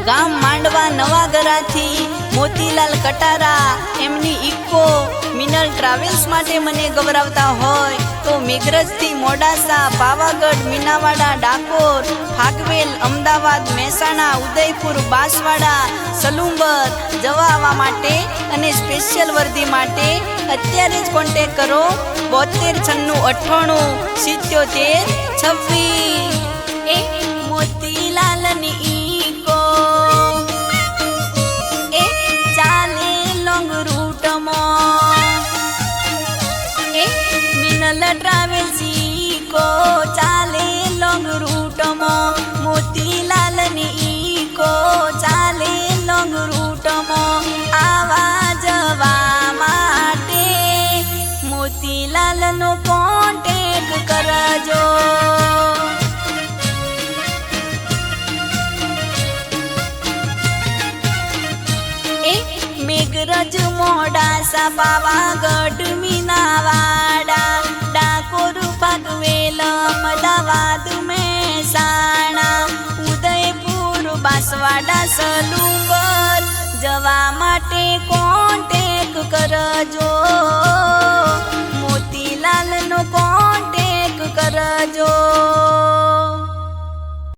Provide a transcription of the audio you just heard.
ગામ માંડવા નવાગરાથી મોતીલાલ કટારા એમની eco Minal travels માટે મને ગૌરવતા હોય તો મેઘરજથી મોડાસા, પાવાગઢ, મીનાવાડા, ડાકોર, ફાગવેલ, અમદાવાદ, મહેસાણા, ઉદયપુર, બાંસવાડા, સલુંબર જવા આવવા માટે અને સ્પેશિયલ વર્દી માટે અત્યારે જ કોન્ટેક કરો 7296977626. મોતીલાલની ઈકો ચાલે લોંગ રૂટમાં, મિનલ ટ્રાવેલ્સ ઈકો ચાલે લોંગ રૂટમાં, મોતીલાલની ઈકો ચાલે લોંગ રૂટમાં. આવા જવા માટે મોતીલાલનો કોન્ટેક કરજો. મેઘરજ, મોડાસા, પાવાગઢ, મીનાવાડા, ડાકોર, ફાગવેલ, અમદાવાદ, મહેસાણા, ઉદયપુર, બાંસવાડા, સલુંબર જવા માટે